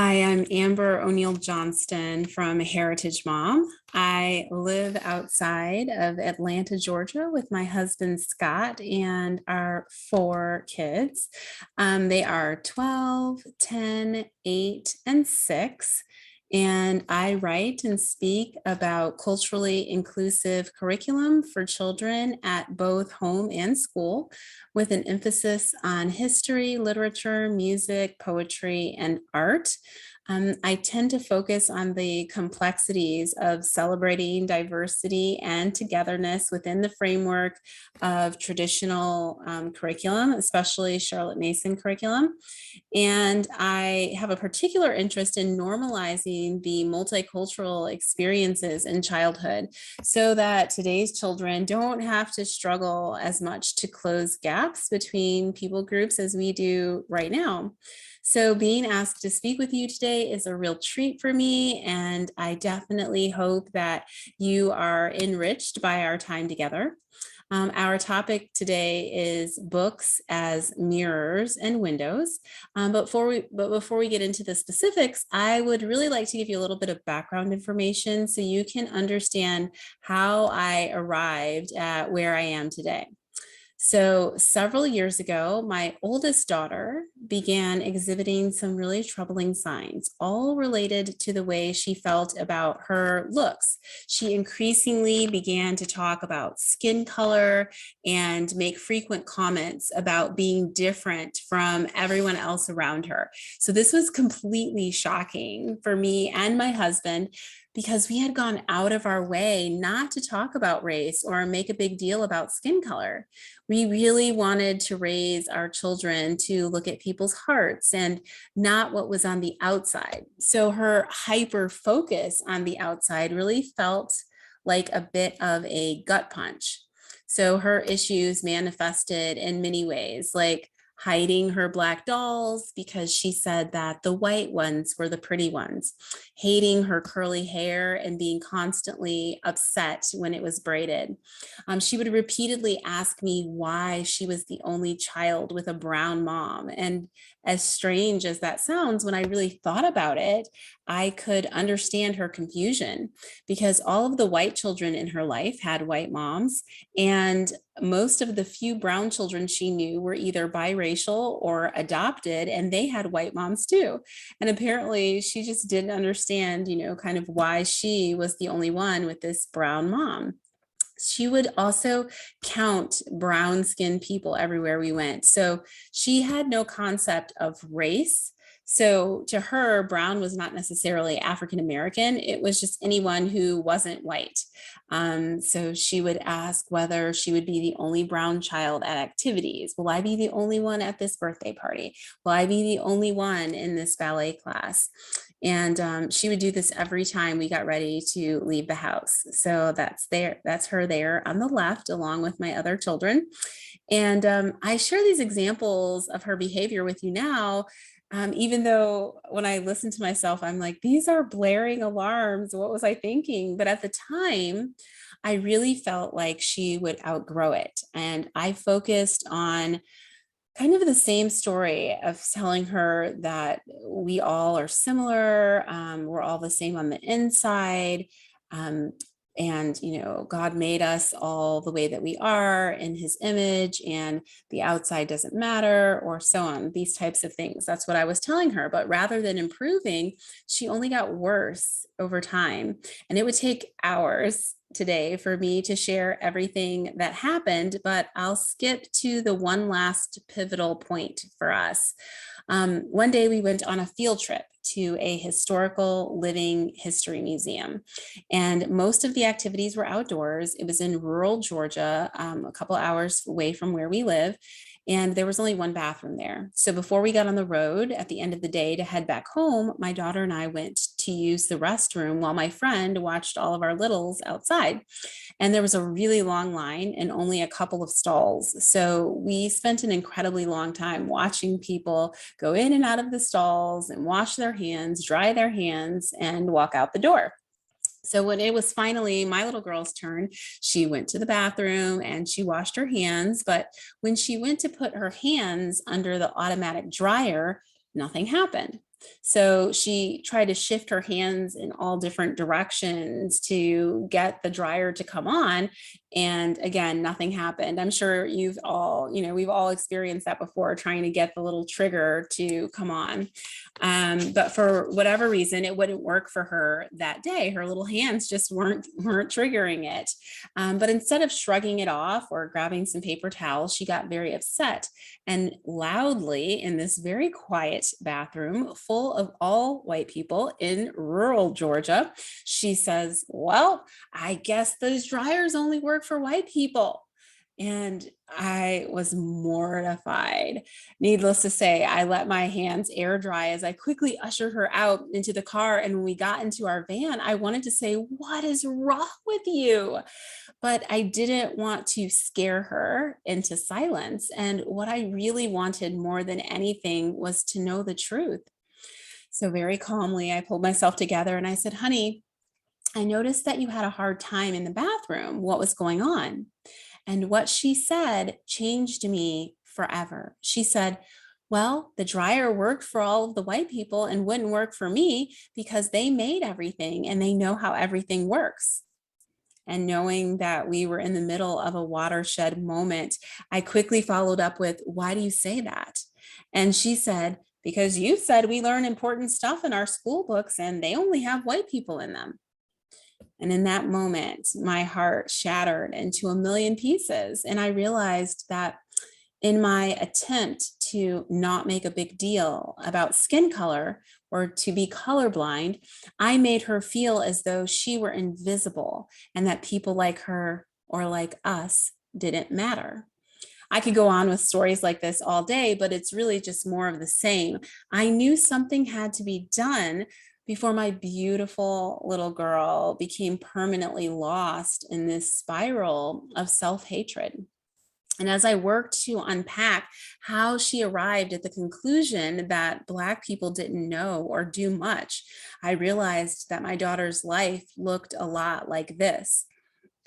Hi, I'm Amber O'Neal Johnston from Heritage Mom. I live outside of Atlanta, Georgia with my husband Scott and our four kids. They are 12, 10, 8, and 6. And I write and speak about culturally inclusive curriculum for children at both home and school, with an emphasis on history, literature, music, poetry, and art. I tend to focus on the complexities of celebrating diversity and togetherness within the framework of traditional curriculum, especially Charlotte Mason curriculum. And I have a particular interest in normalizing the multicultural experiences in childhood so that today's children don't have to struggle as much to close gaps between people groups as we do right now. So being asked to speak with you today is a real treat for me, and I definitely hope that you are enriched by our time together. Our topic today is books as mirrors and windows. But before we get into the specifics, I would really like to give you a little bit of background information so you can understand how I arrived at where I am today. So several years ago, my oldest daughter began exhibiting some really troubling signs, all related to the way she felt about her looks. She increasingly began to talk about skin color and make frequent comments about being different from everyone else around her. So this was completely shocking for me and my husband, because we had gone out of our way not to talk about race or make a big deal about skin color. We really wanted to raise our children to look at people's hearts and not what was on the outside. So her hyper focus on the outside really felt like a bit of a gut punch. So her issues manifested in many ways, like hiding her black dolls because she said that the white ones were the pretty ones, hating her curly hair and being constantly upset when it was braided. She would repeatedly ask me why she was the only child with a brown mom. And as strange as that sounds, when I really thought about it, I could understand her confusion, because all of the white children in her life had white moms, and most of the few brown children she knew were either biracial or adopted, and they had white moms too. And apparently she just didn't understand, kind of why she was the only one with this brown mom. She would also count brown skinned people everywhere we went. So she had no concept of race. So to her, brown was not necessarily African American. It was just anyone who wasn't white. So she would ask whether she would be the only brown child at activities. Will I be the only one at this birthday party? Will I be the only one in this ballet class? And she would do this every time we got ready to leave the house. So that's her there on the left, along with my other children. And I share these examples of her behavior with you now, even though when I listen to myself, I'm like, these are blaring alarms. What was I thinking? But at the time, I really felt like she would outgrow it. And I focused on kind of the same story of telling her that we all are similar. We're all the same on the inside. Um, and, God made us all the way that we are in his image, and the outside doesn't matter, or so on, these types of things. That's what I was telling her. But rather than improving, she only got worse over time. And it would take hours today for me to share everything that happened, but I'll skip to the one last pivotal point for us. One day we went on a field trip to a historical living history museum, and most of the activities were outdoors. It was in rural Georgia, a couple hours away from where we live. And there was only one bathroom there. So before we got on the road at the end of the day to head back home, my daughter and I went to use the restroom while my friend watched all of our littles outside. And there was a really long line and only a couple of stalls. So we spent an incredibly long time watching people go in and out of the stalls and wash their hands, dry their hands, and walk out the door. So when it was finally my little girl's turn, she went to the bathroom and she washed her hands. But when she went to put her hands under the automatic dryer, nothing happened. So she tried to shift her hands in all different directions to get the dryer to come on. And again, nothing happened. I'm sure we've all experienced that before, trying to get the little trigger to come on. But for whatever reason, it wouldn't work for her that day. Her little hands just weren't triggering it. But instead of shrugging it off or grabbing some paper towels, she got very upset and loudly, in this very quiet bathroom full of all white people in rural Georgia, she says, "Well, I guess those dryers only work for white people." And I was mortified. Needless to say, I let my hands air dry as I quickly ushered her out into the car. And when we got into our van, I wanted to say, "What is wrong with you?" But I didn't want to scare her into silence. And what I really wanted more than anything was to know the truth. So very calmly, I pulled myself together and I said, "Honey, I noticed that you had a hard time in the bathroom. What was going on?" And what she said changed me forever. She said, "Well, the dryer worked for all of the white people and wouldn't work for me because they made everything and they know how everything works." And knowing that we were in the middle of a watershed moment, I quickly followed up with, "Why do you say that?" And she said, "Because you said we learn important stuff in our school books and they only have white people in them." And in that moment, my heart shattered into a million pieces. And I realized that in my attempt to not make a big deal about skin color or to be colorblind, I made her feel as though she were invisible and that people like her or like us didn't matter. I could go on with stories like this all day, but it's really just more of the same. I knew something had to be done before my beautiful little girl became permanently lost in this spiral of self-hatred. And as I worked to unpack how she arrived at the conclusion that Black people didn't know or do much, I realized that my daughter's life looked a lot like this.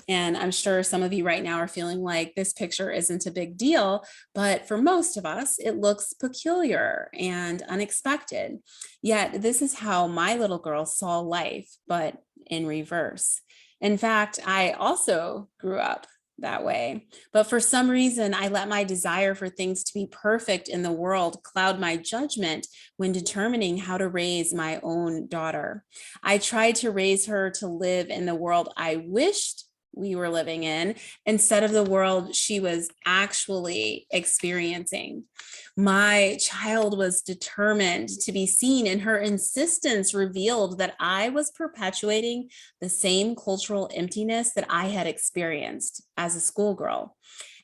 And I'm sure some of you right now are feeling like this picture isn't a big deal, but for most of us, it looks peculiar and unexpected. Yet this is how my little girl saw life, but in reverse. In fact, I also grew up that way. But for some reason, I let my desire for things to be perfect in the world cloud my judgment when determining how to raise my own daughter. I tried to raise her to live in the world I wished we were living in instead of the world she was actually experiencing. My child was determined to be seen, and her insistence revealed that I was perpetuating the same cultural emptiness that I had experienced as a schoolgirl.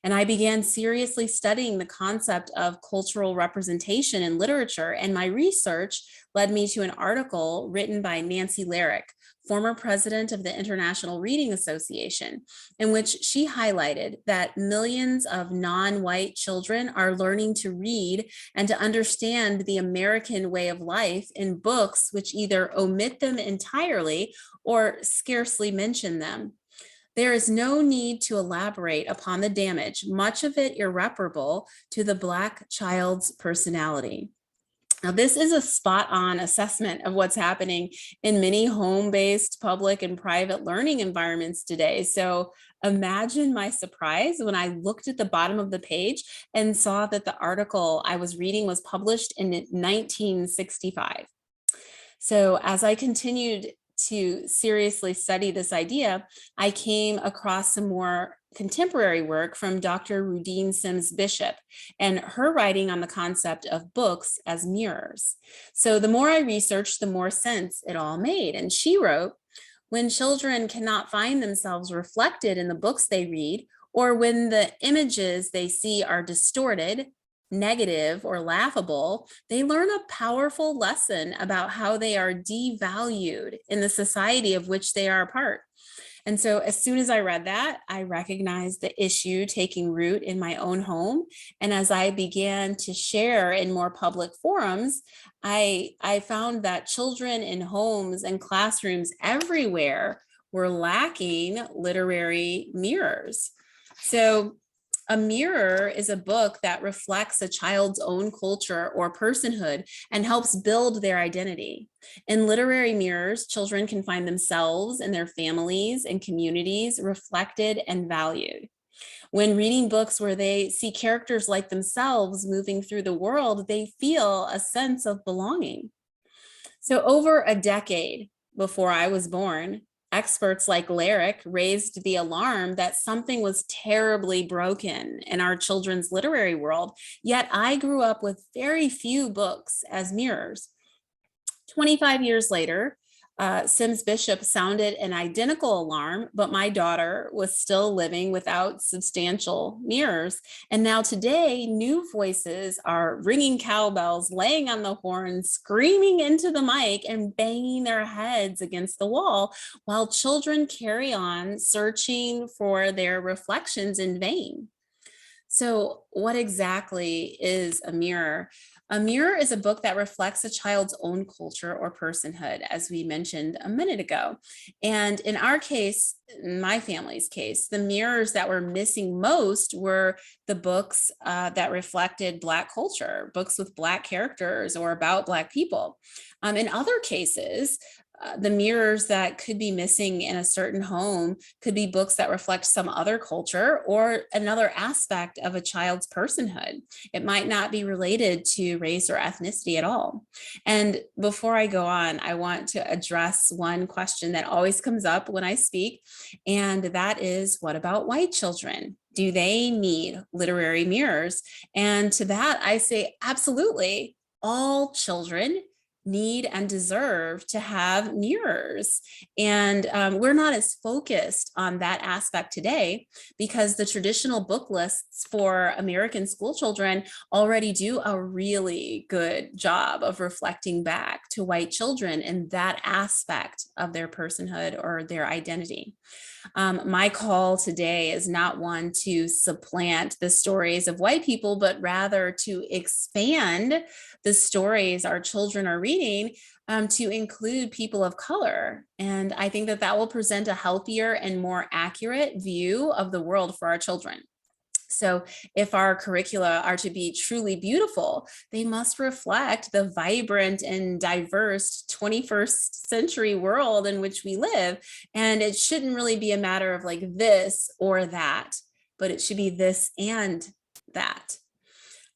And I began seriously studying the concept of cultural representation in literature, and my research led me to an article written by Nancy Larrick, former president of the International Reading Association, in which she highlighted that millions of non-white children are learning to read and to understand the American way of life in books which either omit them entirely or scarcely mention them. There is no need to elaborate upon the damage, much of it irreparable, to the Black child's personality. Now, this is a spot-on assessment of what's happening in many home-based public and private learning environments today. So imagine my surprise when I looked at the bottom of the page and saw that the article I was reading was published in 1965. So as I continued to seriously study this idea, I came across some more contemporary work from Dr. Rudine Sims Bishop and her writing on the concept of books as mirrors. So the more I researched, the more sense it all made. And she wrote, "When children cannot find themselves reflected in the books they read, or when the images they see are distorted, negative, or laughable, they learn a powerful lesson about how they are devalued in the society of which they are a part." And so as soon as I read that, I recognized the issue taking root in my own home. And as I began to share in more public forums, I found that children in homes and classrooms everywhere were lacking literary mirrors. So A mirror is a book that reflects a child's own culture or personhood and helps build their identity. In literary mirrors, children can find themselves and their families and communities reflected and valued. When reading books where they see characters like themselves moving through the world, they feel a sense of belonging. So over a decade before I was born, experts like Lyric raised the alarm that something was terribly broken in our children's literary world, yet I grew up with very few books as mirrors. 25 years later, Sims Bishop sounded an identical alarm, but my daughter was still living without substantial mirrors. And now today, new voices are ringing cowbells, laying on the horn, screaming into the mic, and banging their heads against the wall, while children carry on searching for their reflections in vain. So, what exactly is a mirror? A mirror is a book that reflects a child's own culture or personhood, as we mentioned a minute ago. And in our case, in my family's case, the mirrors that were missing most were the books that reflected Black culture, books with Black characters or about Black people. In other cases, the mirrors that could be missing in a certain home could be books that reflect some other culture or another aspect of a child's personhood. It might not be related to race or ethnicity at all. And before I go on, I want to address one question that always comes up when I speak, and that is, what about white children? Do they need literary mirrors? And to that, I say, absolutely. All children need and deserve to have mirrors. And we're not as focused on that aspect today because the traditional book lists for American school children already do a really good job of reflecting back to white children in that aspect of their personhood or their identity. My call today is not one to supplant the stories of white people, but rather to expand the stories our children are reading to include people of color. And I think that that will present a healthier and more accurate view of the world for our children. So if our curricula are to be truly beautiful, they must reflect the vibrant and diverse 21st century world in which we live. And it shouldn't really be a matter of like this or that, but it should be this and that.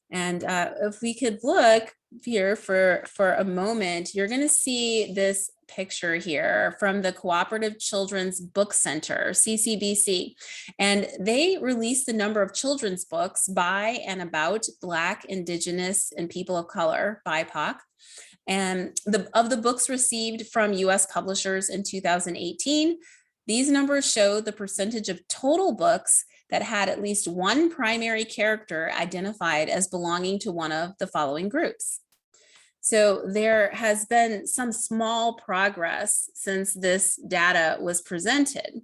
And if we could look here for a moment, you're going to see this picture here from the Cooperative Children's Book Center, CCBC. And they released the number of children's books by and about Black, Indigenous, and people of color, BIPOC. And of the books received from US publishers in 2018, these numbers show the percentage of total books that had at least one primary character identified as belonging to one of the following groups. So there has been some small progress since this data was presented.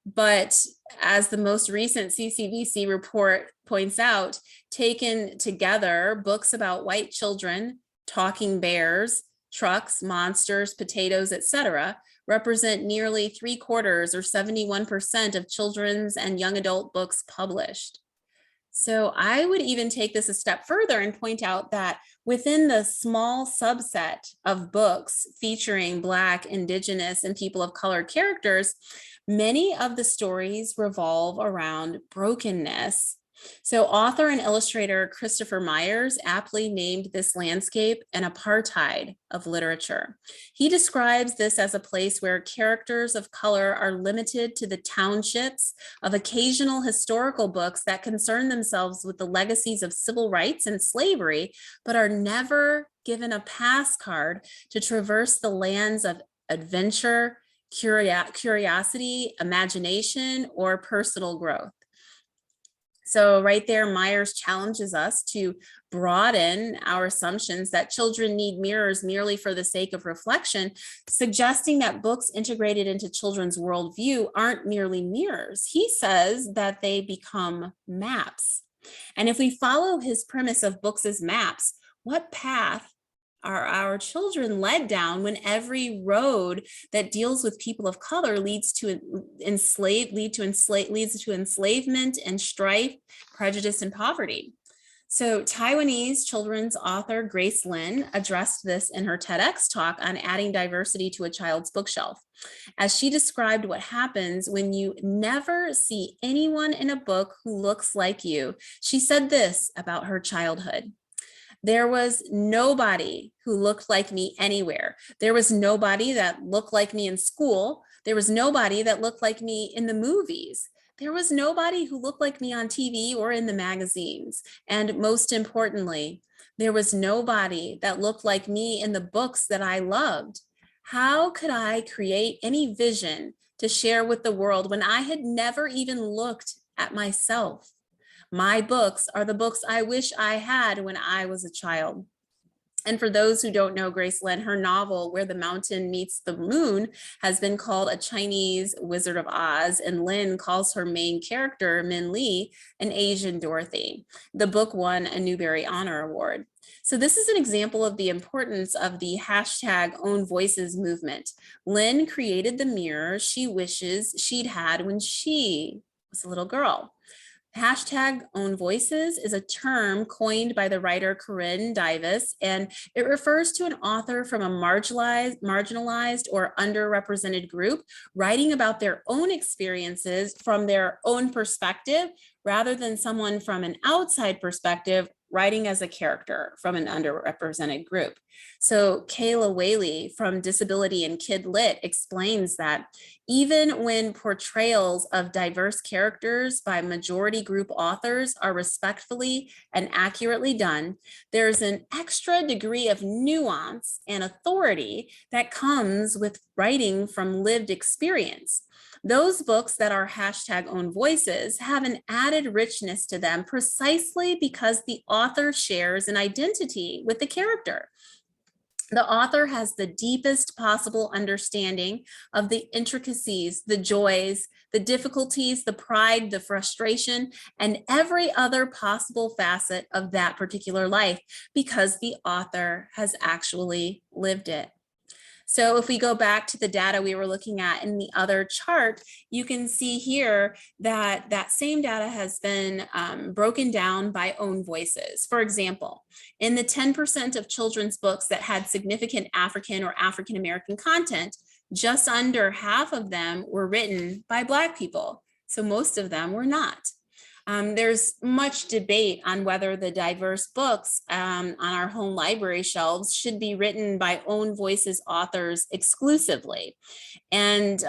But as the most recent CCBC report points out, taken together, books about white children, talking bears, trucks, monsters, potatoes, etc., represent nearly 3/4 or 71% of children's and young adult books published. So I would even take this a step further and point out that within the small subset of books featuring Black, Indigenous, and people of color characters, many of the stories revolve around brokenness. So author and illustrator Christopher Myers aptly named this landscape an apartheid of literature. He describes this as a place where characters of color are limited to the townships of occasional historical books that concern themselves with the legacies of civil rights and slavery, but are never given a pass card to traverse the lands of adventure, curiosity, imagination, or personal growth. So right there, Myers challenges us to broaden our assumptions that children need mirrors merely for the sake of reflection, suggesting that books integrated into children's worldview aren't merely mirrors. He says that they become maps. And if we follow his premise of books as maps, what path are our children led down when every road that deals with people of color leads to enslavement and strife, prejudice, and poverty? So Taiwanese children's author Grace Lin addressed this in her TEDx talk on adding diversity to a child's bookshelf, as she described what happens when you never see anyone in a book who looks like you. She said this about her childhood: there was nobody who looked like me anywhere. There was nobody that looked like me in school. There was nobody that looked like me in the movies. There was nobody who looked like me on TV or in the magazines. And most importantly, there was nobody that looked like me in the books that I loved. How could I create any vision to share with the world when I had never even looked at myself? My books are the books I wish I had when I was a child. And for those who don't know Grace Lin, her novel, Where the Mountain Meets the Moon, has been called a Chinese Wizard of Oz, and Lin calls her main character, Min Li, an Asian Dorothy. The book won a Newbery Honor Award. So this is an example of the importance of the hashtag Own Voices movement. Lin created the mirror she wishes she'd had when she was a little girl. Hashtag Own Voices is a term coined by the writer Corinne Davis, and it refers to an author from a marginalized or underrepresented group writing about their own experiences from their own perspective, rather than someone from an outside perspective writing as a character from an underrepresented group. So Kayla Whaley from Disability and Kid Lit explains that even when portrayals of diverse characters by majority group authors are respectfully and accurately done, there's an extra degree of nuance and authority that comes with writing from lived experience. Those books that are hashtag Own Voices have an added richness to them precisely because the author shares an identity with the character. The author has the deepest possible understanding of the intricacies, the joys, the difficulties, the pride, the frustration, and every other possible facet of that particular life, because the author has actually lived it. So if we go back to the data we were looking at in the other chart, you can see here that that same data has been broken down by own voices. For example, in the 10% of children's books that had significant African or African American content, just under half of them were written by Black people. So most of them were not. There's much debate on whether the diverse books on our home library shelves should be written by Own Voices authors exclusively. And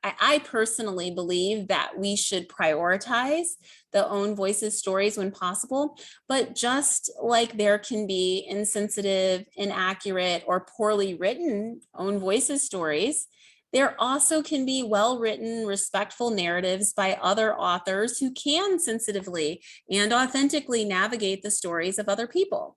I personally believe that we should prioritize the Own Voices stories when possible, but just like there can be insensitive, inaccurate, or poorly written Own Voices stories, there also can be well-written, respectful narratives by other authors who can sensitively and authentically navigate the stories of other people.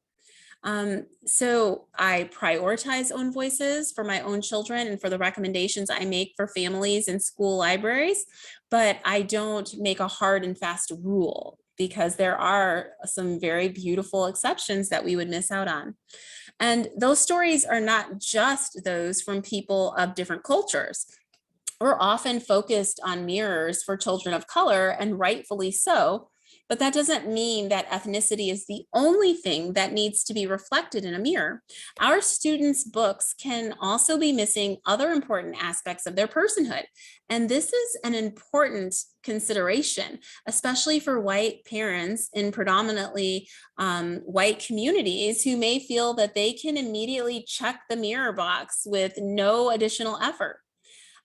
So I prioritize Own Voices for my own children and for the recommendations I make for families and school libraries, but I don't make a hard and fast rule, because there are some very beautiful exceptions that we would miss out on. And those stories are not just those from people of different cultures. We're often focused on mirrors for children of color, and rightfully so, but that doesn't mean that ethnicity is the only thing that needs to be reflected in a mirror. Our students' books can also be missing other important aspects of their personhood. And this is an important consideration, especially for white parents in predominantly white communities who may feel that they can immediately check the mirror box with no additional effort.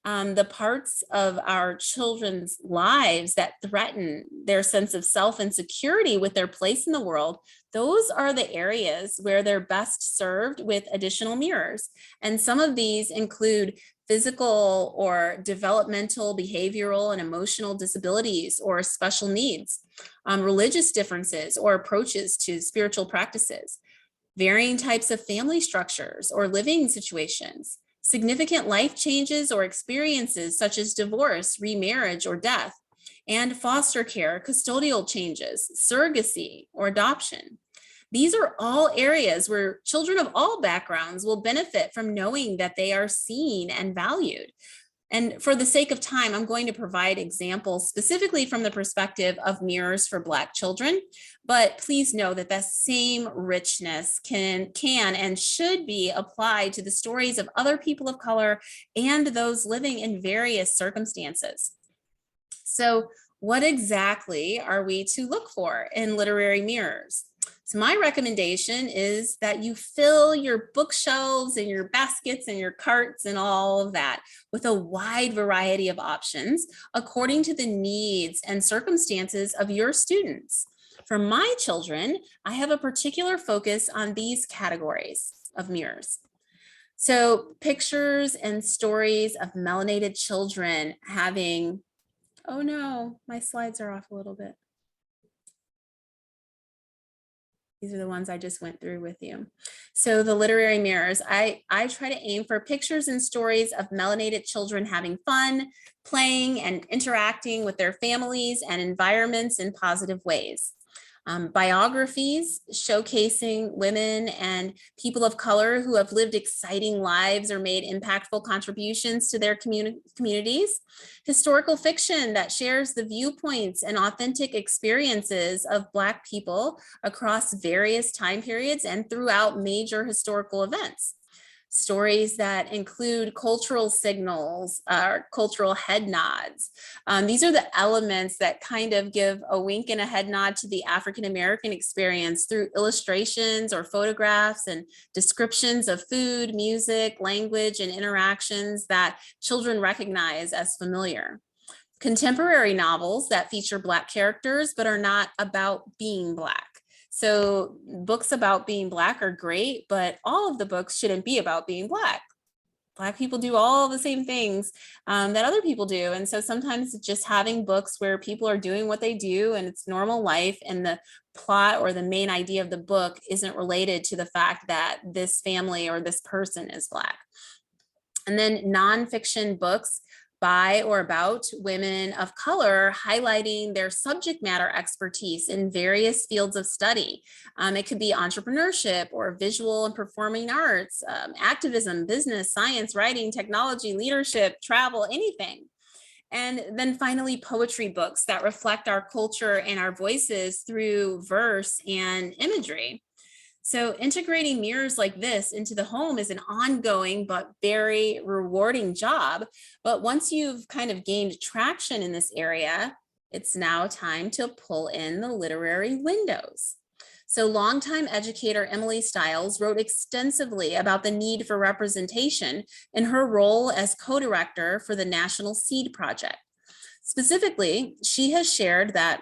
The parts of our children's lives that threaten their sense of self and security with their place in the world, those are the areas where they're best served with additional mirrors. And some of these include physical or developmental, behavioral, and emotional disabilities or special needs, religious differences or approaches to spiritual practices, varying types of family structures or living situations, significant life changes or experiences such as divorce, remarriage, or death, and foster care, custodial changes, surrogacy, or adoption. These are all areas where children of all backgrounds will benefit from knowing that they are seen and valued. And for the sake of time, I'm going to provide examples specifically from the perspective of mirrors for Black children. But please know that that same richness can and should be applied to the stories of other people of color and those living in various circumstances. So, what exactly are we to look for in literary mirrors? So my recommendation is that you fill your bookshelves and your baskets and your carts and all of that with a wide variety of options according to the needs and circumstances of your students. For my children, I have a particular focus on these categories of mirrors. So pictures and stories of melanated children having, oh no, my slides are off a little bit. These are the ones I just went through with you. So the literary mirrors, I try to aim for pictures and stories of melanated children having fun, playing and interacting with their families and environments in positive ways. Biographies showcasing women and people of color who have lived exciting lives or made impactful contributions to their communities. Historical fiction that shares the viewpoints and authentic experiences of Black people across various time periods and throughout major historical events. Stories that include cultural signals, cultural head nods. These are the elements that kind of give a wink and a head nod to the African-American experience through illustrations or photographs and descriptions of food, music, language, and interactions that children recognize as familiar. Contemporary novels that feature Black characters but are not about being Black. So books about being Black are great, but all of the books shouldn't be about being Black. Black people do all the same things that other people do. And so sometimes just having books where people are doing what they do and it's normal life, and the plot or the main idea of the book isn't related to the fact that this family or this person is Black. And then nonfiction books by or about women of color, highlighting their subject matter expertise in various fields of study. It could be entrepreneurship or visual and performing arts, activism, business, science, writing, technology, leadership, travel, anything. And then finally, poetry books that reflect our culture and our voices through verse and imagery. So integrating mirrors like this into the home is an ongoing but very rewarding job. But once you've kind of gained traction in this area, it's now time to pull in the literary windows. So longtime educator Emily Stiles wrote extensively about the need for representation in her role as co-director for the National Seed Project. Specifically, she has shared that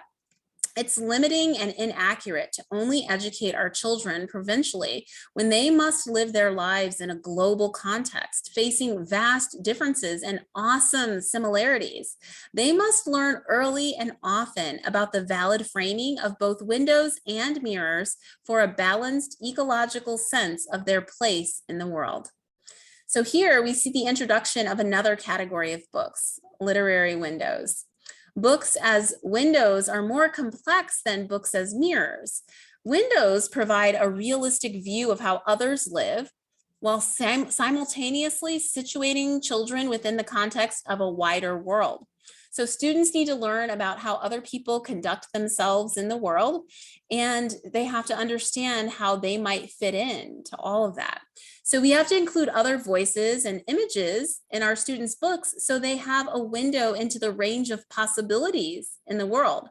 it's limiting and inaccurate to only educate our children provincially when they must live their lives in a global context, facing vast differences and awesome similarities. They must learn early and often about the valid framing of both windows and mirrors for a balanced ecological sense of their place in the world. So here we see the introduction of another category of books, literary windows. Books as windows are more complex than books as mirrors. Windows provide a realistic view of how others live, while simultaneously situating children within the context of a wider world. So students need to learn about how other people conduct themselves in the world, and they have to understand how they might fit in to all of that. So we have to include other voices and images in our students' books so they have a window into the range of possibilities in the world.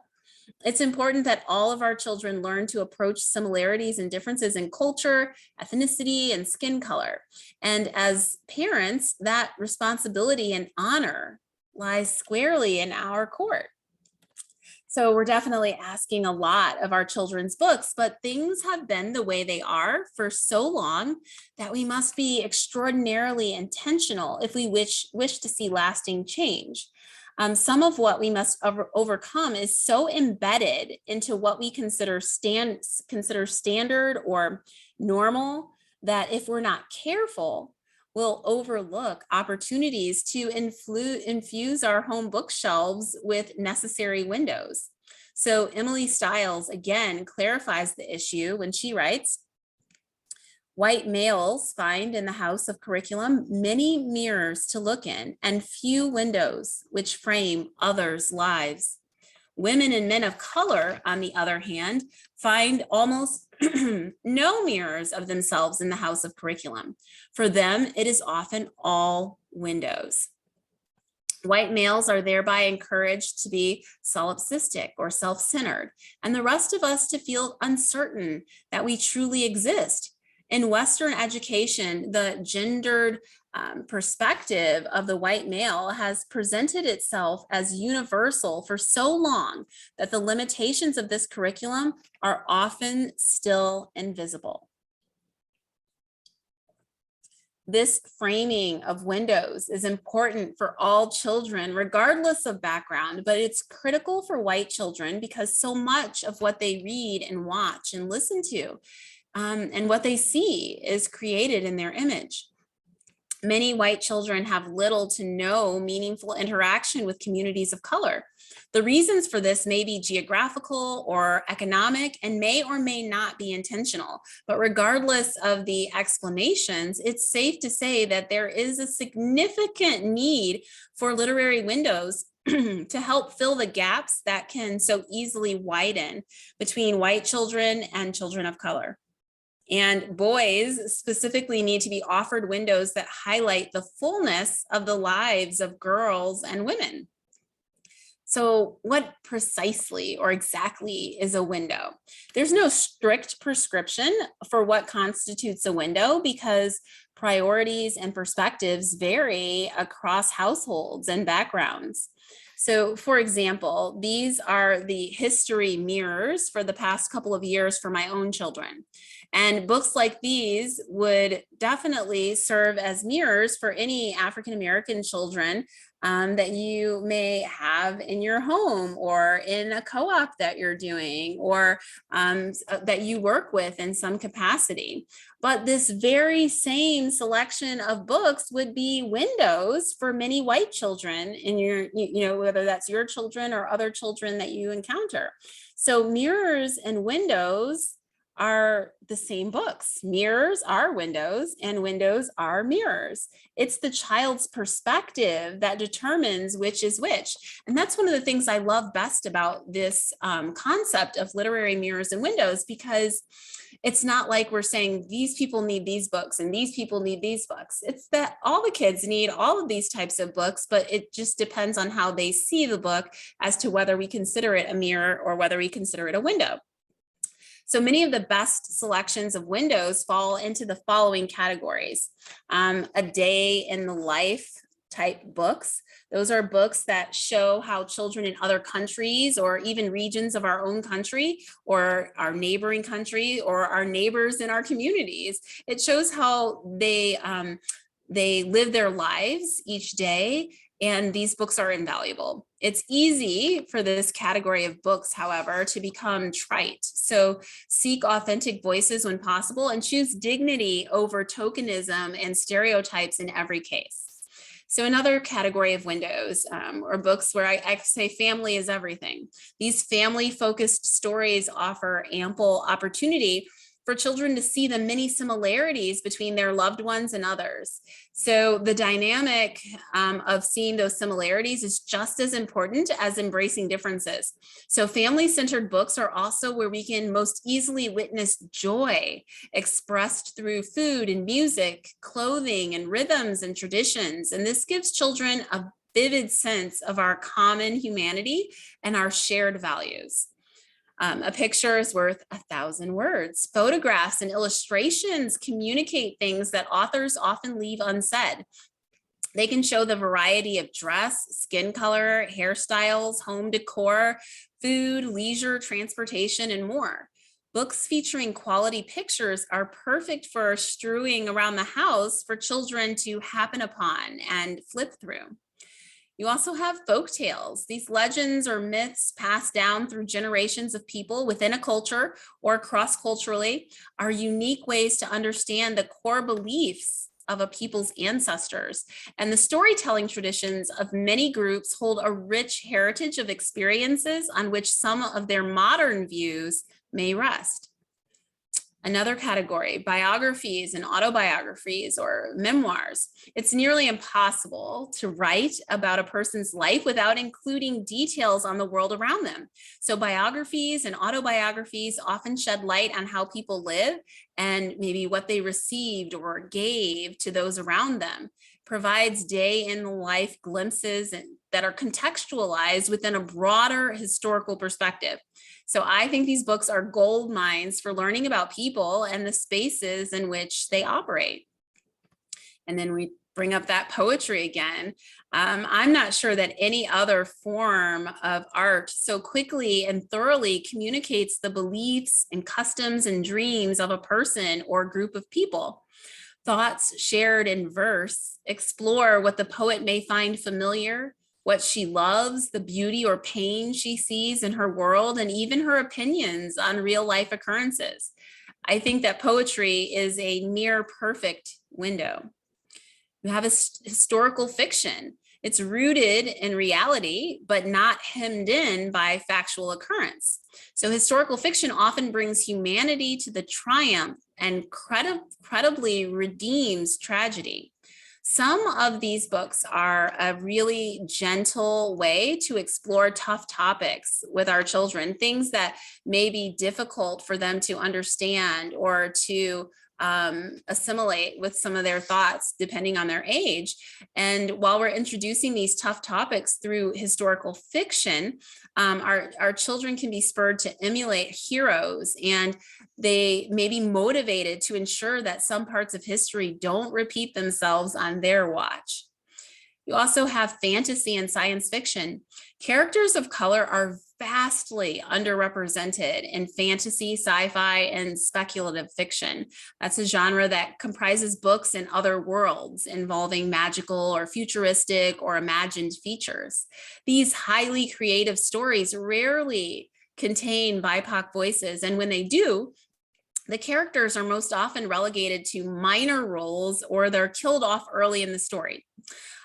It's important that all of our children learn to approach similarities and differences in culture, ethnicity, and skin color. And as parents, that responsibility and honor lies squarely in our court. So we're definitely asking a lot of our children's books, but things have been the way they are for so long that we must be extraordinarily intentional if we wish to see lasting change. Some of what we must overcome is so embedded into what we consider standard or normal that if we're not careful, we'll overlook opportunities to infuse our home bookshelves with necessary windows. So Emily Stiles again clarifies the issue when she writes, white males find in the house of curriculum many mirrors to look in and few windows which frame others' lives. Women and men of color, on the other hand, find almost no mirrors of themselves in the house of curriculum. For them, it is often all windows. White males are thereby encouraged to be solipsistic or self-centered, and the rest of us to feel uncertain that we truly exist. In Western education, the gendered perspective of the white male has presented itself as universal for so long that the limitations of this curriculum are often still invisible. This framing of windows is important for all children, regardless of background, but it's critical for white children because so much of what they read and watch and listen to and what they see is created in their image. Many white children have little to no meaningful interaction with communities of color. The reasons for this may be geographical or economic and may or may not be intentional, but regardless of the explanations, it's safe to say that there is a significant need for literary windows to help fill the gaps that can so easily widen between white children and children of color. And boys specifically need to be offered windows that highlight the fullness of the lives of girls and women. So what precisely or exactly is a window? There's no strict prescription for what constitutes a window because priorities and perspectives vary across households and backgrounds. So for example, these are the history mirrors for the past couple of years for my own children. And books like these would definitely serve as mirrors for any African-American children that you may have in your home or in a co-op that you're doing or that you work with in some capacity. But this very same selection of books would be windows for many white children in your, whether that's your children or other children that you encounter. So mirrors and windows are the same books. Mirrors are windows and windows are mirrors. It's the child's perspective that determines which is which. And that's one of the things I love best about this concept of literary mirrors and windows, because it's not like we're saying these people need these books and these people need these books. It's that all the kids need all of these types of books, but it just depends on how they see the book as to whether we consider it a mirror or whether we consider it a window. So many of the best selections of windows fall into the following categories. A day in the life type books. Those are books that show how children in other countries or even regions of our own country or our neighboring country or our neighbors in our communities. It shows how they live their lives each day. And these books are invaluable. It's easy for this category of books, however, to become trite. So seek authentic voices when possible and choose dignity over tokenism and stereotypes in every case. So another category of windows or books where I say family is everything. These family-focused stories offer ample opportunity for children to see the many similarities between their loved ones and others. So the dynamic of seeing those similarities is just as important as embracing differences. So family-centered books are also where we can most easily witness joy expressed through food and music, clothing and rhythms and traditions. And this gives children a vivid sense of our common humanity and our shared values. A picture is worth 1,000 words. Photographs and illustrations communicate things that authors often leave unsaid. They can show the variety of dress, skin color, hairstyles, home decor, food, leisure, transportation, and more. Books featuring quality pictures are perfect for strewing around the house for children to happen upon and flip through. You also have folk tales. These legends or myths passed down through generations of people within a culture or cross-culturally are unique ways to understand the core beliefs of a people's ancestors, and the storytelling traditions of many groups hold a rich heritage of experiences on which some of their modern views may rest. Another category, biographies and autobiographies or memoirs. It's nearly impossible to write about a person's life without including details on the world around them. So biographies and autobiographies often shed light on how people live and maybe what they received or gave to those around them. Provides day in the life glimpses that are contextualized within a broader historical perspective. So I think these books are gold mines for learning about people and the spaces in which they operate. And then we bring up that poetry again. I'm not sure that any other form of art so quickly and thoroughly communicates the beliefs and customs and dreams of a person or group of people. Thoughts shared in verse explore what the poet may find familiar, what she loves, the beauty or pain she sees in her world, and even her opinions on real life occurrences. I think that poetry is a near perfect window. You have a historical fiction. It's rooted in reality, but not hemmed in by factual occurrence. So historical fiction often brings humanity to the triumph and credibly redeems tragedy. Some of these books are a really gentle way to explore tough topics with our children, things that may be difficult for them to understand or to assimilate with some of their thoughts depending on their age. And while we're introducing these tough topics through historical fiction, our children can be spurred to emulate heroes, and they may be motivated to ensure that some parts of history don't repeat themselves on their watch. You also have fantasy and science fiction. Characters of color are vastly underrepresented in fantasy, sci-fi, and speculative fiction. That's a genre that comprises books in other worlds involving magical or futuristic or imagined features. These highly creative stories rarely contain BIPOC voices, and when they do, the characters are most often relegated to minor roles or they're killed off early in the story.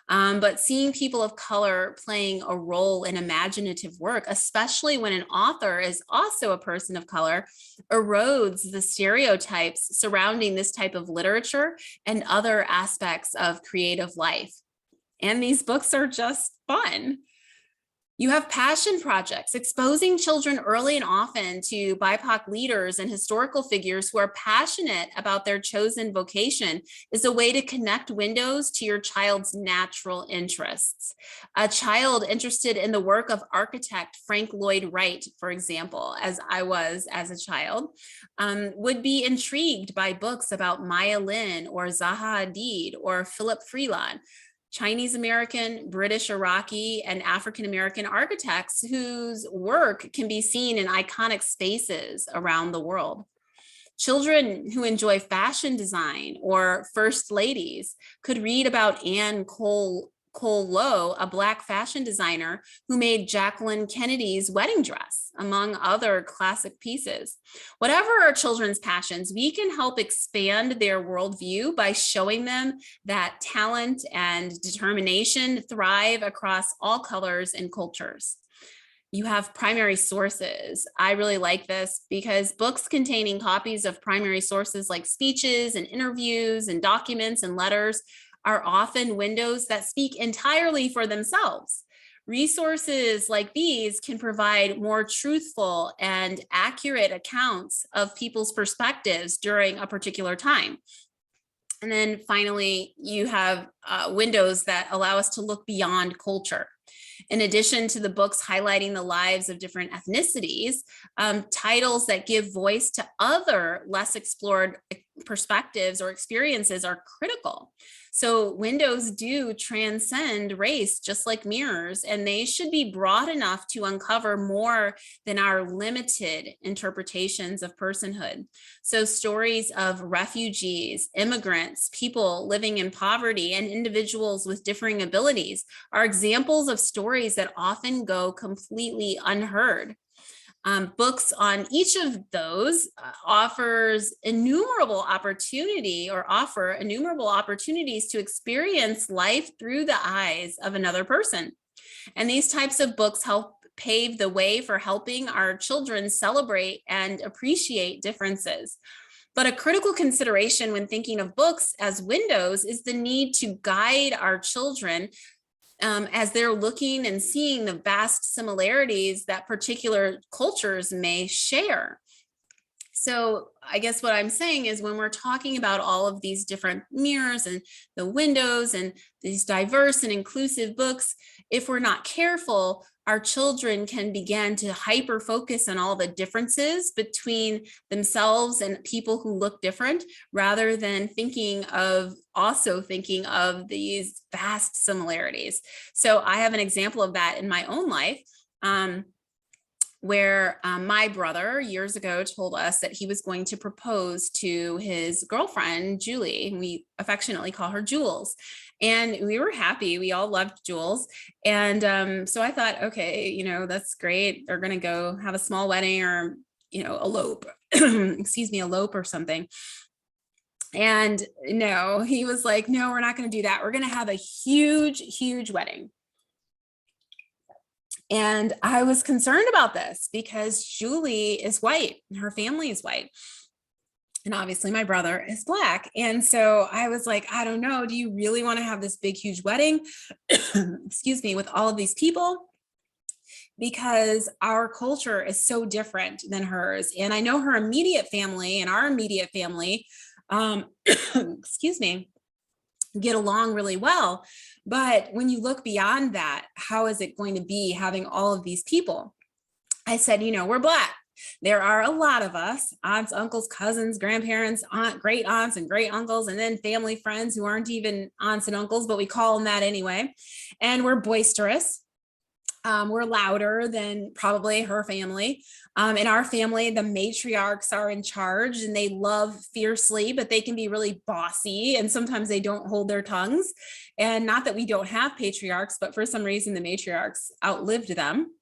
But seeing people of color playing a role in imaginative work, especially when an author is also a person of color, erodes the stereotypes surrounding this type of literature and other aspects of creative life. And these books are just fun. You have passion projects, exposing children early and often to BIPOC leaders and historical figures who are passionate about their chosen vocation is a way to connect windows to your child's natural interests. A child interested in the work of architect Frank Lloyd Wright, for example, as I was as a child, would be intrigued by books about Maya Lin or Zaha Hadid or Philip Freelon, Chinese American, British, Iraqi, and African American architects whose work can be seen in iconic spaces around the world. Children who enjoy fashion design or first ladies could read about Anne Cole Lowe, a Black fashion designer who made Jacqueline Kennedy's wedding dress, among other classic pieces. Whatever our children's passions, we can help expand their worldview by showing them that talent and determination thrive across all colors and cultures. You have primary sources. I really like this because books containing copies of primary sources like speeches and interviews and documents and letters are often windows that speak entirely for themselves. Resources like these can provide more truthful and accurate accounts of people's perspectives during a particular time. And then finally, you have windows that allow us to look beyond culture. In addition to the books highlighting the lives of different ethnicities, titles that give voice to other less explored perspectives or experiences are critical. So windows do transcend race just like mirrors, and they should be broad enough to uncover more than our limited interpretations of personhood. So stories of refugees, immigrants, people living in poverty, and individuals with differing abilities are examples of stories that often go completely unheard. Books on each of those offers innumerable opportunity or offer innumerable opportunities to experience life through the eyes of another person. And these types of books help pave the way for helping our children celebrate and appreciate differences. But a critical consideration when thinking of books as windows is the need to guide our children as they're looking and seeing the vast similarities that particular cultures may share. So I guess what I'm saying is when we're talking about all of these different mirrors and the windows and these diverse and inclusive books, if we're not careful, our children can begin to hyper focus on all the differences between themselves and people who look different, rather than thinking of these vast similarities. So I have an example of that in my own life. Where my brother years ago told us that he was going to propose to his girlfriend, Julie. We affectionately call her Jules. And we were happy. We all loved Jules. And so I thought, okay, that's great. They're going to go have a small wedding or, elope, elope or something. And no, he was like, no, we're not going to do that. We're going to have a huge, huge wedding. And I was concerned about this because Julie is white and her family is white. And obviously my brother is Black. And so I was like, I don't know, do you really want to have this big, huge wedding, excuse me, with all of these people? Because our culture is so different than hers. And I know her immediate family and our immediate family, excuse me, get along really well. But when you look beyond that, how is it going to be having all of these people? I said, we're Black. There are a lot of us, aunts, uncles, cousins, grandparents, great aunts and great uncles, and then family friends who aren't even aunts and uncles, but we call them that anyway. And we're boisterous. We're louder than probably her family. In our family, the matriarchs are in charge and they love fiercely, but they can be really bossy. And sometimes they don't hold their tongues. And not that we don't have patriarchs, but for some reason, the matriarchs outlived them.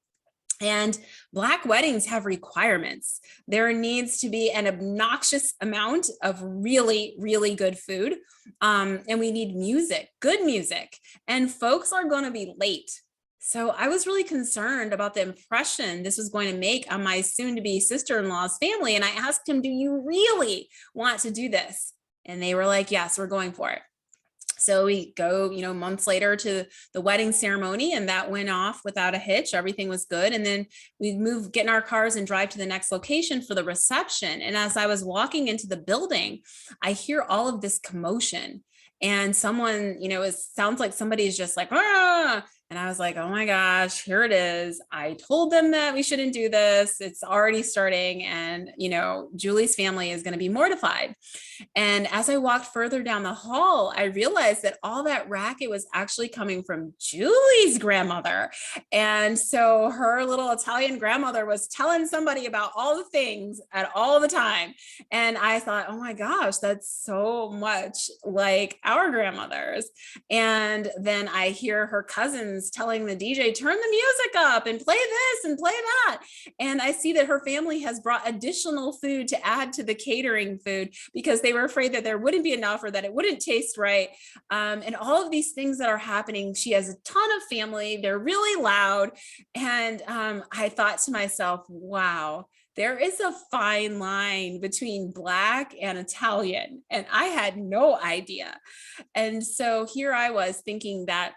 And Black weddings have requirements. There needs to be an obnoxious amount of really, really good food. And we need music, good music. And folks are going to be late. So I was really concerned about the impression this was going to make on my soon-to-be sister-in-law's family. And I asked him, do you really want to do this? And they were like, yes, we're going for it. So we go, months later to the wedding ceremony, and that went off without a hitch. Everything was good. And then we get in our cars and drive to the next location for the reception. And as I was walking into the building, I hear all of this commotion. And someone, it sounds like somebody's just like, ah. And I was like, oh my gosh, here it is. I told them that we shouldn't do this. It's already starting. And, Julie's family is going to be mortified. And as I walked further down the hall, I realized that all that racket was actually coming from Julie's grandmother. And so her little Italian grandmother was telling somebody about all the things at all the time. And I thought, oh my gosh, that's so much like our grandmothers. And then I hear her cousins telling the DJ, turn the music up and play this and play that. And I see that her family has brought additional food to add to the catering food because they were afraid that there wouldn't be enough or that it wouldn't taste right. And all of these things that are happening, she has a ton of family. They're really loud. And I thought to myself, wow, there is a fine line between Black and Italian. And I had no idea. And so here I was thinking that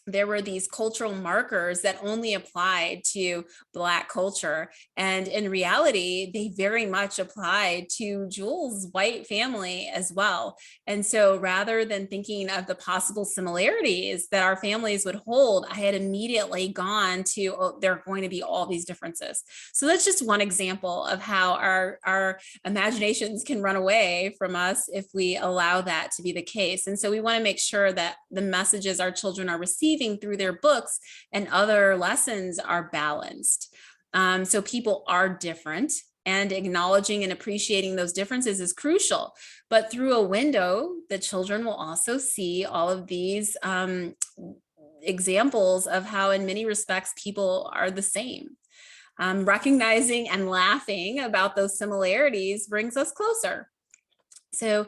there were these cultural markers that only applied to Black culture. And in reality, they very much applied to Jules' white family as well. And so rather than thinking of the possible similarities that our families would hold, I had immediately gone to, oh, there are going to be all these differences. So that's just one example of how our imaginations can run away from us if we allow that to be the case. And so we want to make sure that the messages our children are receiving through their books and other lessons are balanced. So people are different, and acknowledging and appreciating those differences is crucial. But through a window, the children will also see all of these examples of how in many respects people are the same. Recognizing and laughing about those similarities brings us closer. So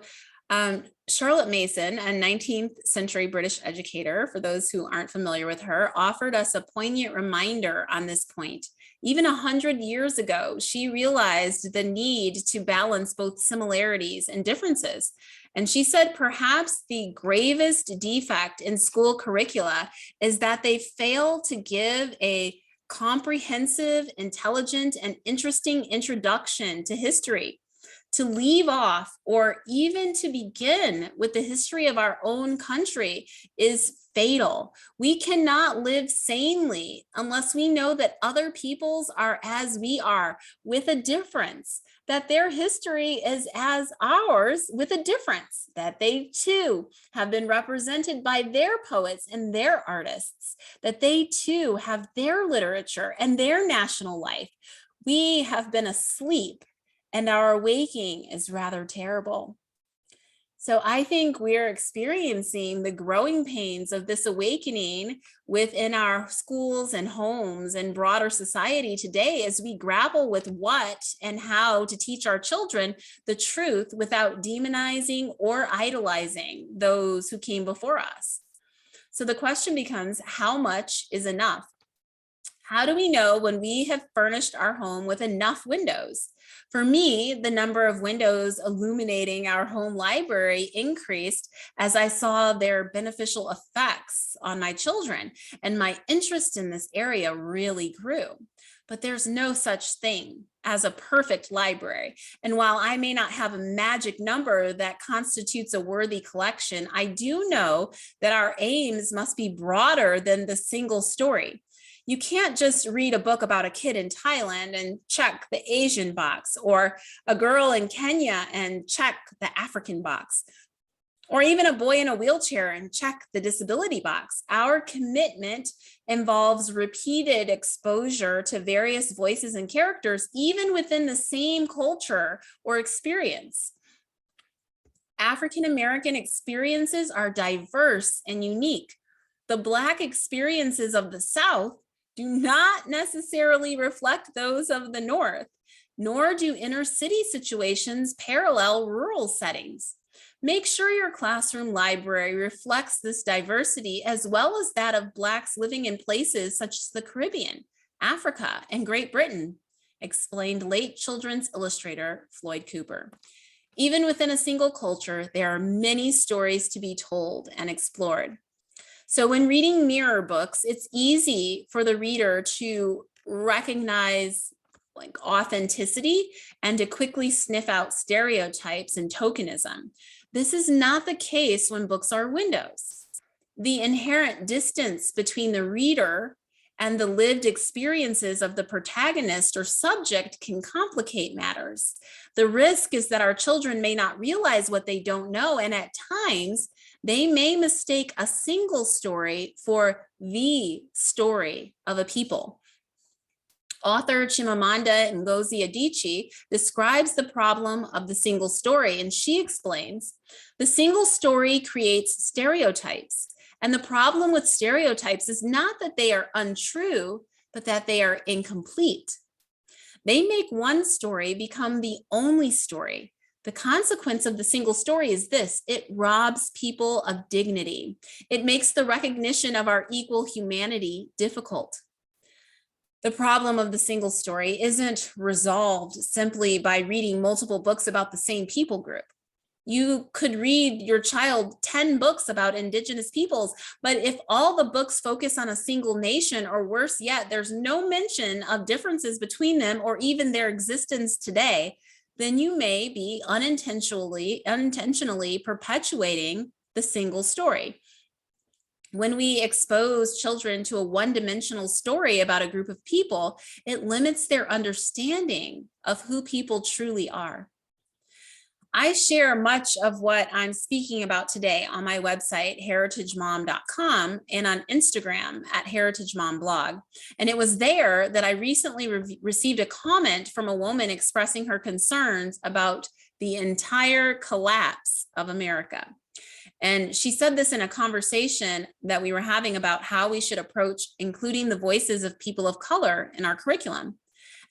Charlotte Mason, a 19th century British educator, for those who aren't familiar with her, offered us a poignant reminder on this point. Even 100 years ago, she realized the need to balance both similarities and differences. And she said perhaps the gravest defect in school curricula is that they fail to give a comprehensive, intelligent, and interesting introduction to history. To leave off or even to begin with the history of our own country is fatal. We cannot live sanely unless we know that other peoples are as we are, with a difference, that their history is as ours, with a difference, that they too have been represented by their poets and their artists, that they too have their literature and their national life. We have been asleep, and our awaking is rather terrible. So I think we're experiencing the growing pains of this awakening within our schools and homes and broader society today, as we grapple with what and how to teach our children the truth without demonizing or idolizing those who came before us. So the question becomes, how much is enough? How do we know when we have furnished our home with enough windows? For me, the number of windows illuminating our home library increased as I saw their beneficial effects on my children, and my interest in this area really grew. But there's no such thing as a perfect library. And while I may not have a magic number that constitutes a worthy collection, I do know that our aims must be broader than the single story. You can't just read a book about a kid in Thailand and check the Asian box, or a girl in Kenya and check the African box, or even a boy in a wheelchair and check the disability box. Our commitment involves repeated exposure to various voices and characters, even within the same culture or experience. African American experiences are diverse and unique. The Black experiences of the South do not necessarily reflect those of the North, nor do inner city situations parallel rural settings. Make sure your classroom library reflects this diversity, as well as that of Blacks living in places such as the Caribbean, Africa, and Great Britain, explained late children's illustrator Floyd Cooper. Even within a single culture, there are many stories to be told and explored. So when reading mirror books, it's easy for the reader to recognize authenticity and to quickly sniff out stereotypes and tokenism. This is not the case when books are windows. The inherent distance between the reader and the lived experiences of the protagonist or subject can complicate matters. The risk is that our children may not realize what they don't know, and at times, they may mistake a single story for the story of a people. Author Chimamanda Ngozi Adichie describes the problem of the single story, and she explains, the single story creates stereotypes, and the problem with stereotypes is not that they are untrue, but that they are incomplete. They make one story become the only story. The consequence of the single story is this: it robs people of dignity. It makes the recognition of our equal humanity difficult. The problem of the single story isn't resolved simply by reading multiple books about the same people group. You could read your child 10 books about Indigenous peoples, but if all the books focus on a single nation, or worse yet, there's no mention of differences between them or even their existence today, then you may be unintentionally perpetuating the single story. When we expose children to a one-dimensional story about a group of people, it limits their understanding of who people truly are. I share much of what I'm speaking about today on my website, heritagemom.com, and on Instagram at heritagemomblog. And it was there that I recently received a comment from a woman expressing her concerns about the entire collapse of America. And she said this in a conversation that we were having about how we should approach including the voices of people of color in our curriculum.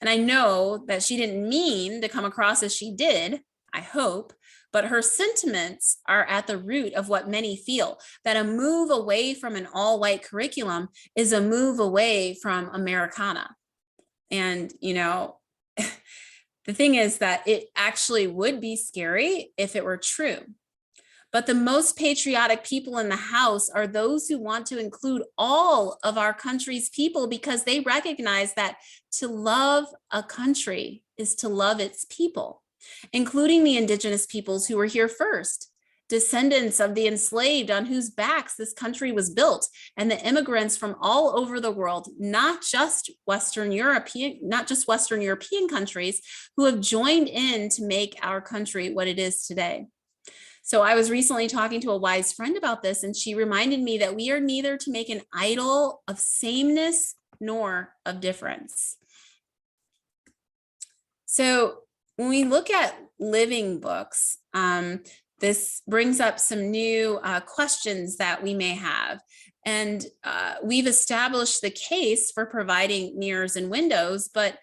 And I know that she didn't mean to come across as she did, I hope, but her sentiments are at the root of what many feel, that a move away from an all-white curriculum is a move away from Americana. And, the thing is that it actually would be scary if it were true. But the most patriotic people in the house are those who want to include all of our country's people, because they recognize that to love a country is to love its people, including the indigenous peoples who were here first, descendants of the enslaved on whose backs this country was built, and the immigrants from all over the world, not just Western European countries, who have joined in to make our country what it is today. So I was recently talking to a wise friend about this, and she reminded me that we are neither to make an idol of sameness nor of difference. So when we look at living books, this brings up some new questions that we may have. And we've established the case for providing mirrors and windows, but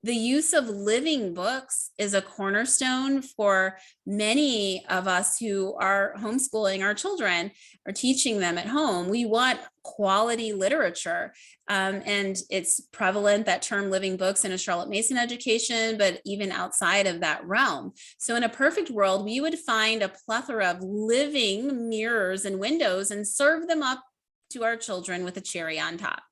the use of living books is a cornerstone for many of us who are homeschooling our children or teaching them at home. We want quality literature. And it's prevalent, that term living books, in a Charlotte Mason education, but even outside of that realm. So in a perfect world, we would find a plethora of living mirrors and windows and serve them up to our children with a cherry on top.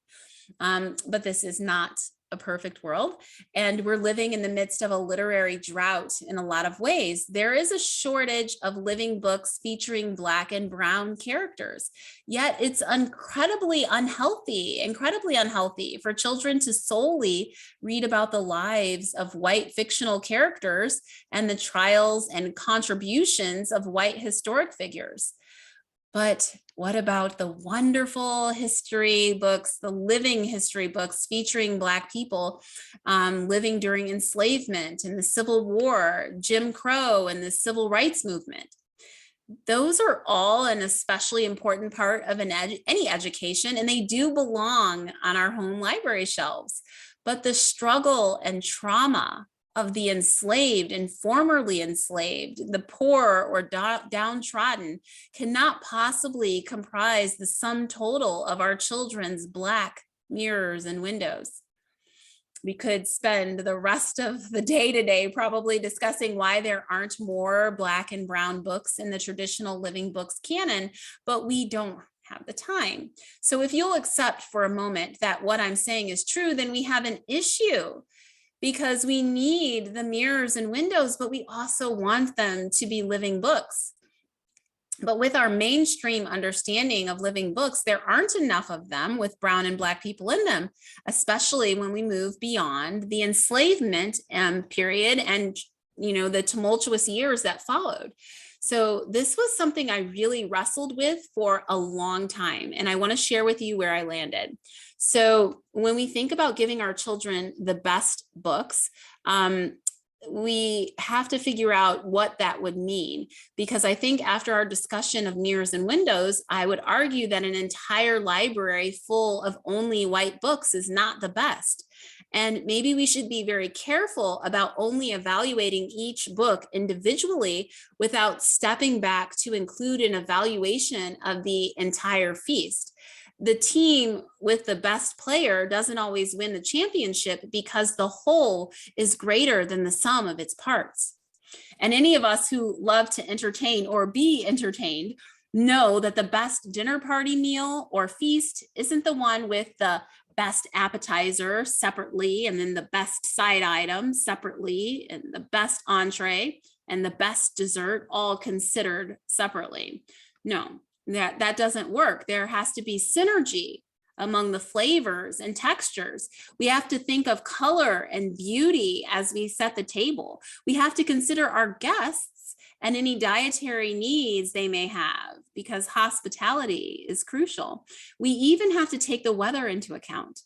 But this is not a perfect world, and we're living in the midst of a literary drought in a lot of ways. There is a shortage of living books featuring Black and brown characters, yet it's incredibly unhealthy for children to solely read about the lives of white fictional characters and the trials and contributions of white historic figures. But what about the wonderful history books, the living history books featuring Black people living during enslavement and the Civil War, Jim Crow, and the Civil Rights Movement? Those are all an especially important part of any education, and they do belong on our home library shelves. But the struggle and trauma of the enslaved and formerly enslaved, the poor or downtrodden, cannot possibly comprise the sum total of our children's Black mirrors and windows. We could spend the rest of the day today probably discussing why there aren't more Black and brown books in the traditional living books canon, but we don't have the time. So if you'll accept for a moment that what I'm saying is true, then we have an issue, because we need the mirrors and windows, but we also want them to be living books. But with our mainstream understanding of living books, there aren't enough of them with brown and Black people in them, especially when we move beyond the enslavement period and the tumultuous years that followed. So this was something I really wrestled with for a long time, and I want to share with you where I landed. So when we think about giving our children the best books, we have to figure out what that would mean, because I think after our discussion of mirrors and windows, I would argue that an entire library full of only white books is not the best. And maybe we should be very careful about only evaluating each book individually without stepping back to include an evaluation of the entire feast. The team with the best player doesn't always win the championship, because the whole is greater than the sum of its parts. And any of us who love to entertain or be entertained know that the best dinner party meal or feast isn't the one with the best appetizer separately, and then the best side item separately, and the best entree and the best dessert all considered separately. No, that doesn't work. There has to be synergy among the flavors and textures. We have to think of color and beauty as we set the table. We have to consider our guests and any dietary needs they may have, because hospitality is crucial. We even have to take the weather into account.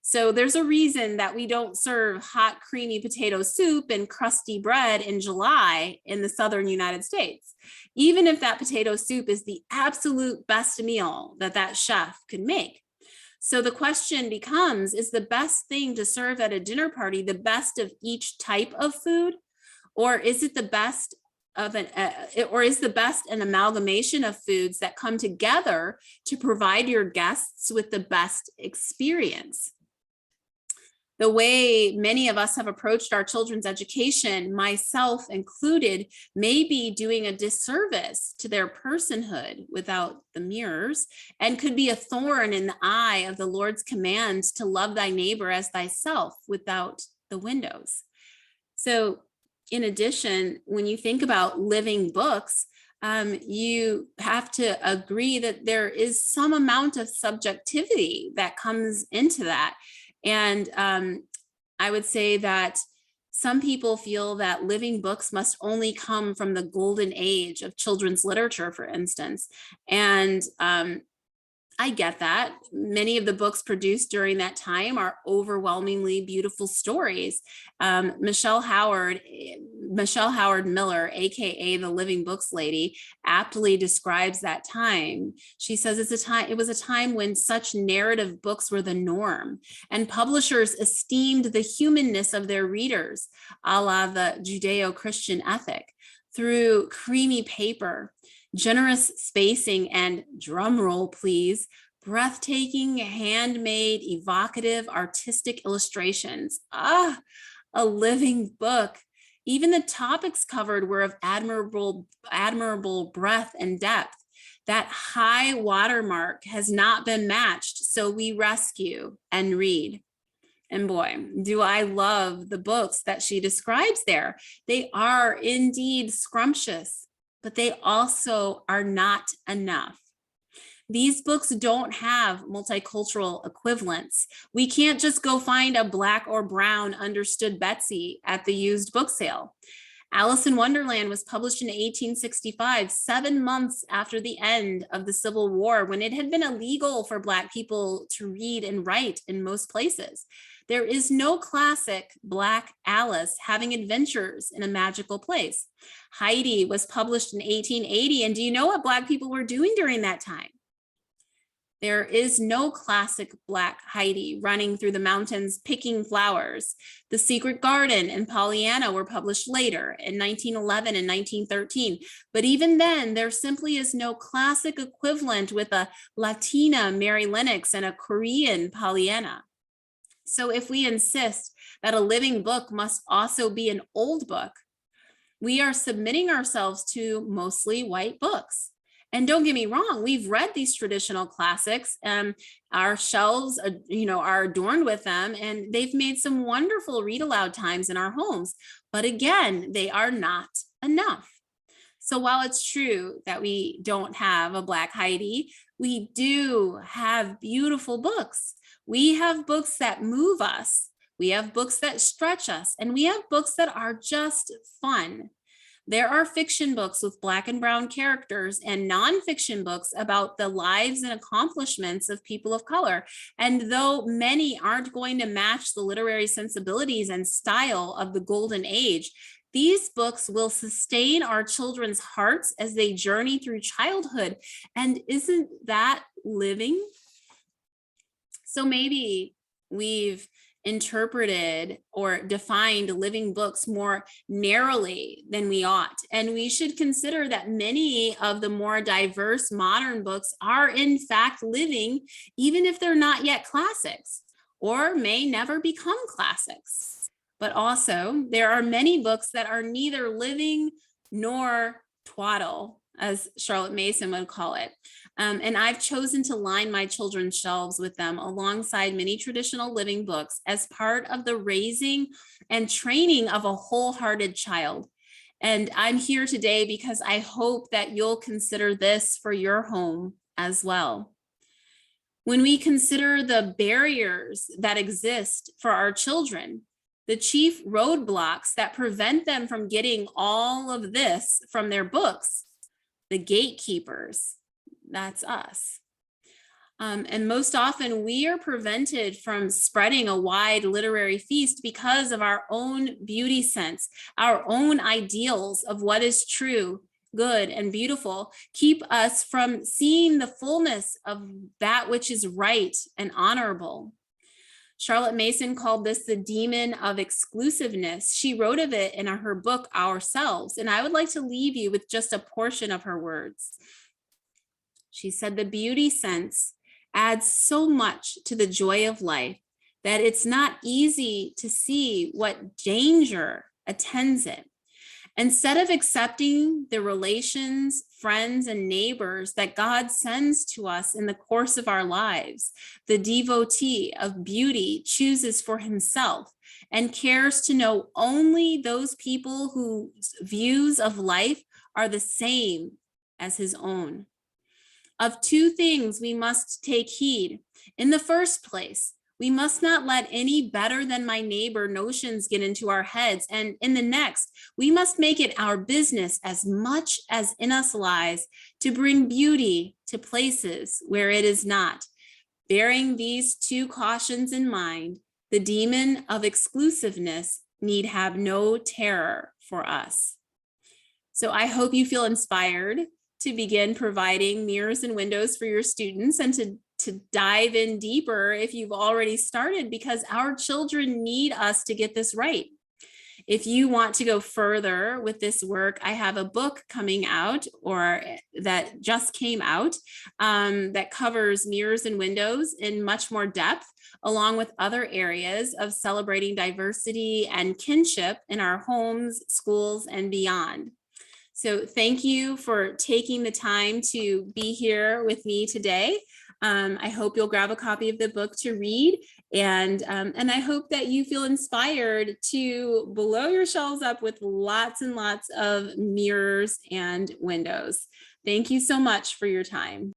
So there's a reason that we don't serve hot, creamy potato soup and crusty bread in July in the southern United States, even if that potato soup is the absolute best meal that chef could make. So the question becomes, is the best thing to serve at a dinner party the best of each type of food? Or is it the best of an amalgamation of foods that come together to provide your guests with the best experience? The way many of us have approached our children's education, myself included, may be doing a disservice to their personhood without the mirrors, and could be a thorn in the eye of the Lord's commands to love thy neighbor as thyself without the windows. So, in addition, when you think about living books, you have to agree that there is some amount of subjectivity that comes into that. And I would say that some people feel that living books must only come from the golden age of children's literature, for instance. And I get that. Many of the books produced during that time are overwhelmingly beautiful stories. Michelle Howard Miller, aka the Living Books Lady, aptly describes that time. She says it was a time when such narrative books were the norm, and publishers esteemed the humanness of their readers, a la the Judeo-Christian ethic, through creamy paper, generous spacing, and drumroll please, breathtaking, handmade, evocative, artistic illustrations. A living book. Even the topics covered were of admirable breadth and depth. That high watermark has not been matched, so we rescue and read. And boy, do I love the books that she describes there. They are indeed scrumptious, but they also are not enough. These books don't have multicultural equivalents. We can't just go find a Black or brown Understood Betsy at the used book sale. Alice in Wonderland was published in 1865, 7 months after the end of the Civil War, when it had been illegal for Black people to read and write in most places. There is no classic Black Alice having adventures in a magical place. Heidi was published in 1880, and do you know what Black people were doing during that time? There is no classic Black Heidi running through the mountains picking flowers. The Secret Garden and Pollyanna were published later in 1911 and 1913. But even then, there simply is no classic equivalent with a Latina Mary Lennox and a Korean Pollyanna. So if we insist that a living book must also be an old book, we are submitting ourselves to mostly white books. And don't get me wrong, we've read these traditional classics, and our shelves, are adorned with them, and they've made some wonderful read aloud times in our homes. But again, they are not enough. So while it's true that we don't have a Black Heidi, we do have beautiful books. We have books that move us. We have books that stretch us, and we have books that are just fun. There are fiction books with Black and brown characters and nonfiction books about the lives and accomplishments of people of color. And though many aren't going to match the literary sensibilities and style of the golden age, these books will sustain our children's hearts as they journey through childhood. And isn't that living? So maybe we've interpreted or defined living books more narrowly than we ought. And we should consider that many of the more diverse modern books are in fact living, even if they're not yet classics or may never become classics. But also there are many books that are neither living nor twaddle, as Charlotte Mason would call it. And I've chosen to line my children's shelves with them alongside many traditional living books as part of the raising and training of a wholehearted child. And I'm here today because I hope that you'll consider this for your home as well. When we consider the barriers that exist for our children, the chief roadblocks that prevent them from getting all of this from their books, the gatekeepers, that's us. And most often we are prevented from spreading a wide literary feast because of our own beauty sense, our own ideals of what is true good, and beautiful keep us from seeing the fullness of that which is right and honorable. Charlotte Mason called this the demon of exclusiveness. She wrote of it in her book, Ourselves, and I would like to leave you with just a portion of her words. She said, the beauty sense adds so much to the joy of life that it's not easy to see what danger attends it. Instead of accepting the relations, friends, and neighbors that God sends to us in the course of our lives, the devotee of beauty chooses for himself and cares to know only those people whose views of life are the same as his own. Of two things we must take heed. In the first place, we must not let any better than my neighbor notions get into our heads. And in the next, we must make it our business, as much as in us lies, to bring beauty to places where it is not. Bearing these two cautions in mind, the demon of exclusiveness need have no terror for us. So I hope you feel inspired to begin providing mirrors and windows for your students, and to dive in deeper if you've already started, because our children need us to get this right. If you want to go further with this work, I have a book coming out, or that just came out, that covers mirrors and windows in much more depth, along with other areas of celebrating diversity and kinship in our homes, schools, and beyond. So thank you for taking the time to be here with me today. I hope you'll grab a copy of the book to read, and I hope that you feel inspired to blow your shelves up with lots and lots of mirrors and windows. Thank you so much for your time.